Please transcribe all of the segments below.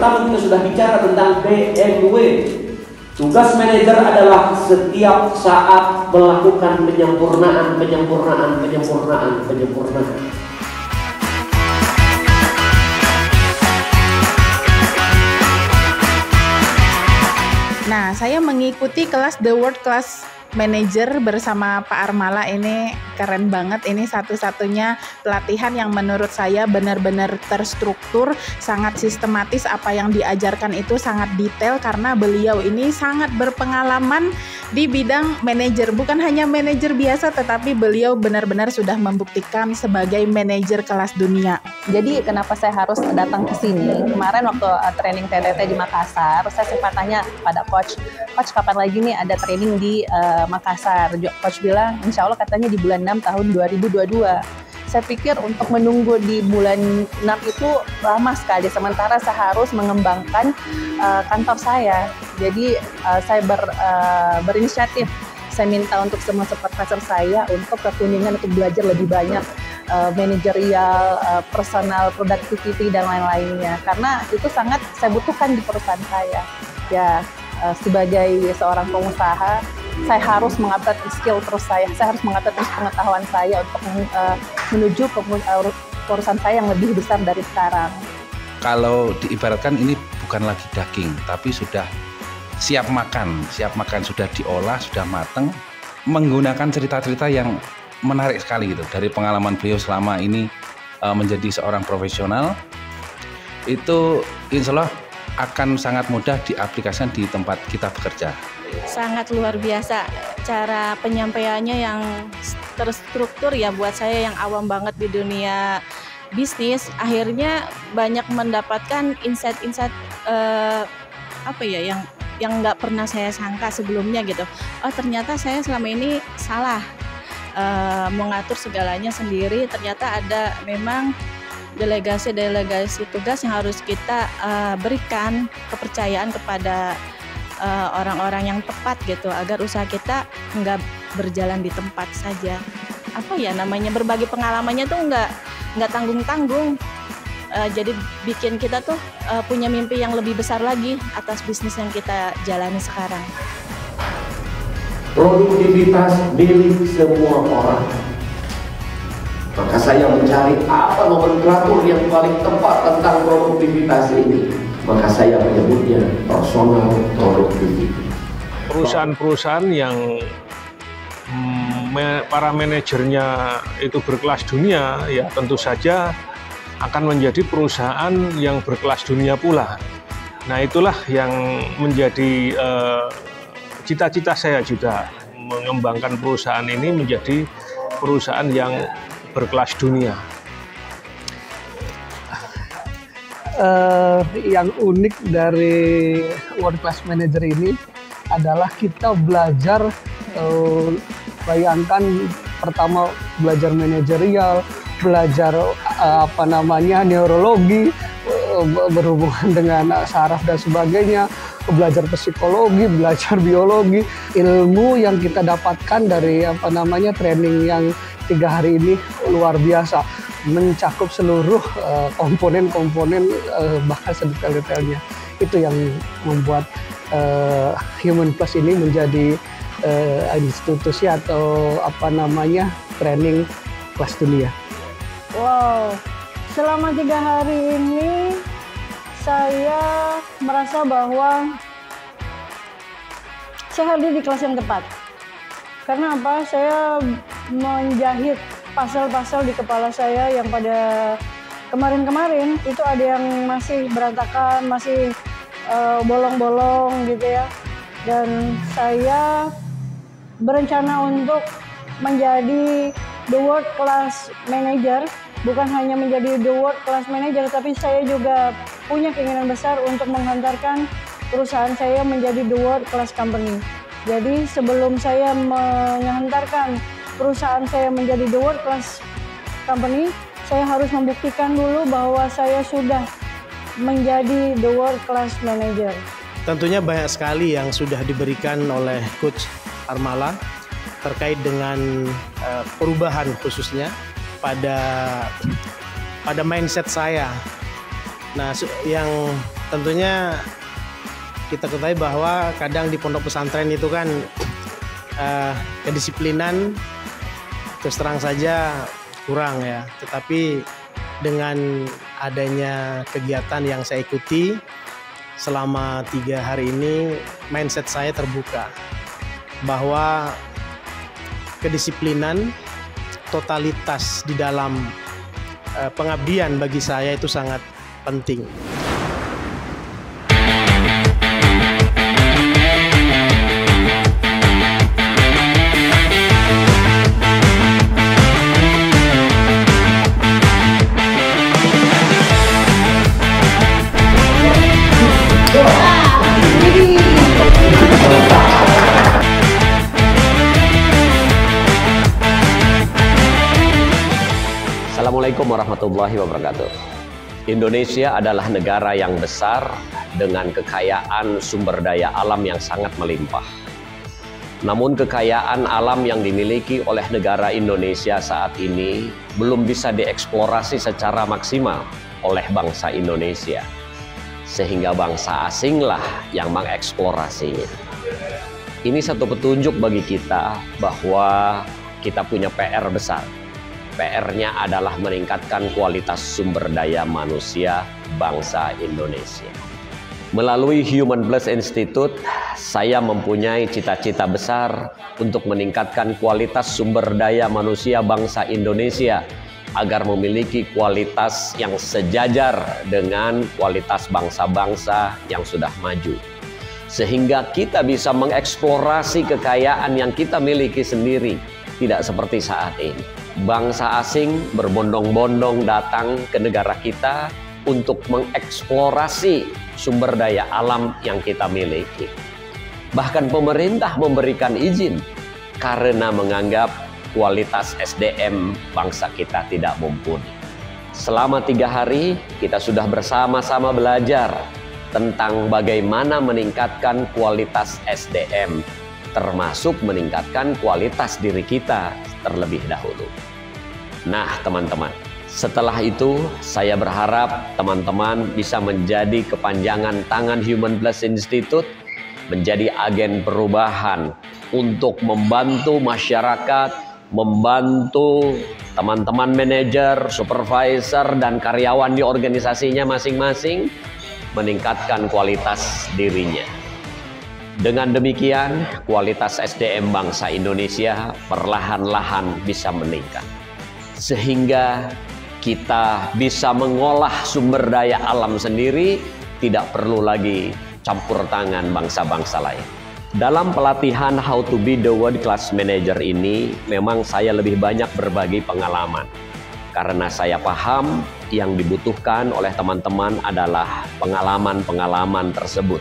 pertama kita sudah bicara tentang BMW. Tugas manajer adalah setiap saat melakukan penyempurnaan. Nah, saya mengikuti kelas The World Class Manager bersama Pak Armala. Ini keren banget, ini satu-satunya pelatihan yang menurut saya benar-benar terstruktur, sangat sistematis. Apa yang diajarkan itu sangat detail karena beliau ini sangat berpengalaman di bidang manajer. Bukan hanya manajer biasa, tetapi beliau benar-benar sudah membuktikan sebagai manajer kelas dunia. Jadi kenapa saya harus datang ke sini? Kemarin waktu training TDT di Makassar, saya sempat tanya pada coach kapan lagi nih ada training di Makassar. Coach bilang insya Allah katanya di bulan 6 tahun 2022. Saya pikir untuk menunggu di bulan 6 itu lama sekali, sementara saya harus mengembangkan kantor saya. Jadi saya berinisiatif, saya minta untuk semua supervisor saya untuk ke Kuningan untuk belajar lebih banyak manajerial, personal, productivity dan lain-lainnya, karena itu sangat saya butuhkan di perusahaan saya. Ya, sebagai seorang pengusaha, saya harus mengupdate skill terus saya harus mengupdate terus pengetahuan saya untuk menuju ke perusahaan saya yang lebih besar dari sekarang. Kalau diibaratkan ini bukan lagi daging, tapi sudah siap makan, sudah diolah, sudah matang, menggunakan cerita-cerita yang menarik sekali gitu. Dari pengalaman beliau selama ini menjadi seorang profesional, itu insya Allah akan sangat mudah diaplikasikan di tempat kita bekerja. Sangat luar biasa cara penyampaiannya yang terstruktur ya, buat saya yang awam banget di dunia bisnis. Akhirnya banyak mendapatkan insight-insight yang nggak pernah saya sangka sebelumnya gitu. Oh, ternyata saya selama ini salah mengatur segalanya sendiri. Ternyata ada memang delegasi tugas yang harus kita berikan kepercayaan kepada orang-orang yang tepat gitu, agar usaha kita nggak berjalan di tempat saja. Berbagi pengalamannya tuh nggak tanggung-tanggung. Jadi bikin kita tuh punya mimpi yang lebih besar lagi atas bisnis yang kita jalani sekarang. Produktivitas milik semua orang. Maka saya mencari apa nomenklatur yang paling tepat tentang produktivitas ini. Maka saya menyebutnya personal productivity. Perusahaan-perusahaan yang para manajernya itu berkelas dunia, ya tentu saja akan menjadi perusahaan yang berkelas dunia pula. Nah, itulah yang menjadi cita-cita saya juga, mengembangkan perusahaan ini menjadi perusahaan yang berkelas dunia. Yang unik dari World Class Manager ini adalah kita belajar, bayangkan pertama belajar manajerial, belajar neurologi, berhubungan dengan saraf dan sebagainya, belajar psikologi, belajar biologi. Ilmu yang kita dapatkan dari training yang 3 hari ini luar biasa, mencakup seluruh komponen-komponen, bahkan sedetail-detailnya. Itu yang membuat Human Plus ini menjadi institusi atau training kelas dunia. Wow, selama 3 hari ini saya merasa bahwa saya hadir di kelas yang tepat. Karena apa? Saya menjahit pasal-pasal di kepala saya yang pada kemarin-kemarin itu ada yang masih berantakan, masih bolong-bolong gitu ya. Dan saya berencana untuk menjadi The World Class Manager. Bukan hanya menjadi The World Class Manager, tapi saya juga punya keinginan besar untuk menghantarkan perusahaan saya menjadi The World Class Company. Jadi sebelum saya menghantarkan perusahaan saya menjadi The World Class Company, saya harus membuktikan dulu bahwa saya sudah menjadi The World Class Manager. Tentunya banyak sekali yang sudah diberikan oleh Coach Armala terkait dengan perubahan khususnya pada mindset saya. Nah, yang tentunya kita ketahui bahwa kadang di pondok pesantren itu kan kedisiplinan terus terang saja kurang ya. Tetapi dengan adanya kegiatan yang saya ikuti selama 3 hari ini, mindset saya terbuka bahwa kedisiplinan, totalitas di dalam pengabdian bagi saya itu sangat penting. Assalamualaikum warahmatullahi wabarakatuh. Indonesia adalah negara yang besar dengan kekayaan sumber daya alam yang sangat melimpah. Namun kekayaan alam yang dimiliki oleh negara Indonesia saat ini belum bisa dieksplorasi secara maksimal oleh bangsa Indonesia. Sehingga bangsa asinglah yang mengeksplorasinya. Ini satu petunjuk bagi kita bahwa kita punya PR besar. PR-nya adalah meningkatkan kualitas sumber daya manusia bangsa Indonesia. Melalui Human Plus Institute, saya mempunyai cita-cita besar untuk meningkatkan kualitas sumber daya manusia bangsa Indonesia agar memiliki kualitas yang sejajar dengan kualitas bangsa-bangsa yang sudah maju. Sehingga kita bisa mengeksplorasi kekayaan yang kita miliki sendiri, tidak seperti saat ini. Bangsa asing berbondong-bondong datang ke negara kita untuk mengeksplorasi sumber daya alam yang kita miliki. Bahkan pemerintah memberikan izin karena menganggap kualitas SDM bangsa kita tidak mumpuni. Selama 3 hari kita sudah bersama-sama belajar tentang bagaimana meningkatkan kualitas SDM, termasuk meningkatkan kualitas diri kita terlebih dahulu. Nah teman-teman, setelah itu saya berharap teman-teman bisa menjadi kepanjangan tangan Human Plus Institute, menjadi agen perubahan untuk membantu masyarakat, membantu teman-teman manajer, supervisor, dan karyawan di organisasinya masing-masing meningkatkan kualitas dirinya. Dengan demikian, kualitas SDM bangsa Indonesia perlahan-lahan bisa meningkat. Sehingga kita bisa mengolah sumber daya alam sendiri, tidak perlu lagi campur tangan bangsa-bangsa lain. Dalam pelatihan How to be the World Class Manager ini, memang saya lebih banyak berbagi pengalaman. Karena saya paham yang dibutuhkan oleh teman-teman adalah pengalaman-pengalaman tersebut.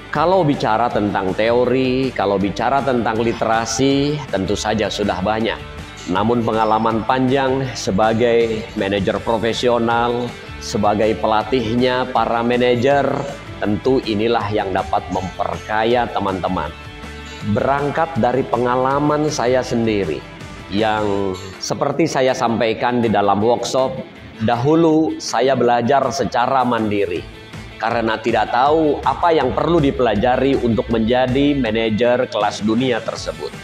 Kalau bicara tentang teori, kalau bicara tentang literasi, tentu saja sudah banyak. Namun pengalaman panjang sebagai manajer profesional, sebagai pelatihnya para manajer, tentu inilah yang dapat memperkaya teman-teman. Berangkat dari pengalaman saya sendiri, yang seperti saya sampaikan di dalam workshop, dahulu saya belajar secara mandiri. Karena tidak tahu apa yang perlu dipelajari untuk menjadi manajer kelas dunia tersebut.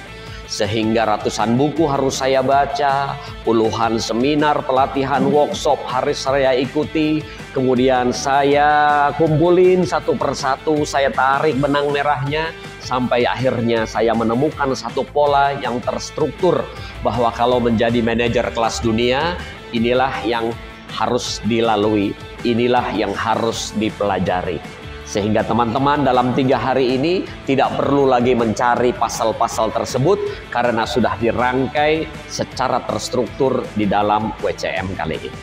Sehingga ratusan buku harus saya baca, puluhan seminar, pelatihan, workshop harus saya ikuti. Kemudian saya kumpulin satu persatu, saya tarik benang merahnya, sampai akhirnya saya menemukan satu pola yang terstruktur bahwa kalau menjadi manajer kelas dunia, inilah yang harus dilalui, inilah yang harus dipelajari. Sehingga teman-teman dalam 3 hari ini tidak perlu lagi mencari pasal-pasal tersebut karena sudah dirangkai secara terstruktur di dalam WCM kali ini.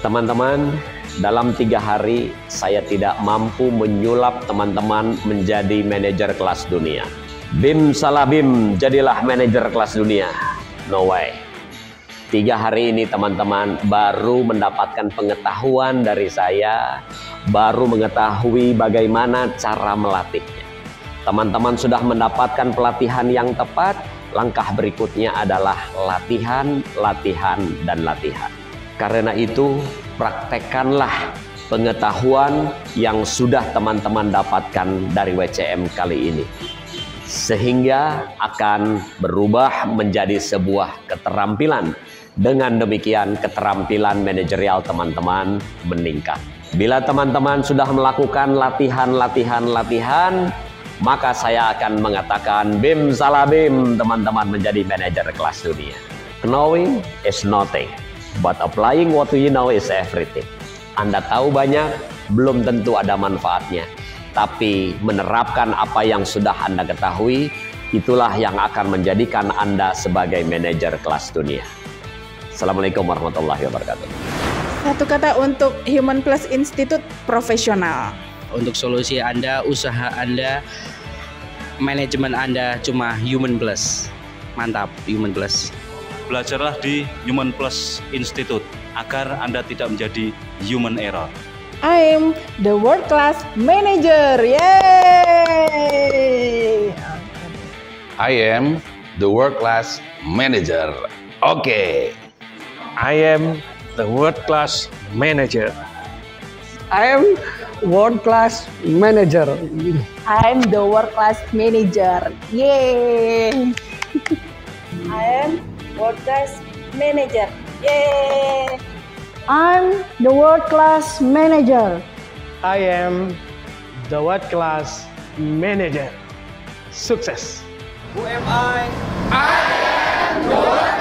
Teman-teman, dalam 3 hari saya tidak mampu menyulap teman-teman menjadi manajer kelas dunia. Bim salah bim, jadilah manajer kelas dunia. No way. 3 hari ini teman-teman baru mendapatkan pengetahuan dari saya, baru mengetahui bagaimana cara melatihnya. Teman-teman sudah mendapatkan pelatihan yang tepat, langkah berikutnya adalah latihan, latihan, dan latihan. Karena itu praktekkanlah pengetahuan yang sudah teman-teman dapatkan dari WCM kali ini, sehingga akan berubah menjadi sebuah keterampilan. Dengan demikian keterampilan manajerial teman-teman meningkat. Bila teman-teman sudah melakukan latihan, maka saya akan mengatakan bim salah bim, teman-teman menjadi manajer kelas dunia. Knowing is nothing, but applying what you know is everything. Anda tahu banyak, belum tentu ada manfaatnya. Tapi menerapkan apa yang sudah Anda ketahui, itulah yang akan menjadikan Anda sebagai manajer kelas dunia. Assalamualaikum warahmatullahi wabarakatuh. Satu kata untuk Human Plus Institute, profesional. Untuk solusi Anda, usaha Anda, manajemen Anda cuma Human Plus. Mantap, Human Plus. Belajarlah di Human Plus Institute agar Anda tidak menjadi human error. I'm the world class manager. Yay! I am the world class manager. Oke. I am the world-class manager. I am world-class manager. I'm the world class manager. Yeay. I am world class manager. Yeay. I'm the world class manager. I am the world class manager. Sukses. Who am I? I am the world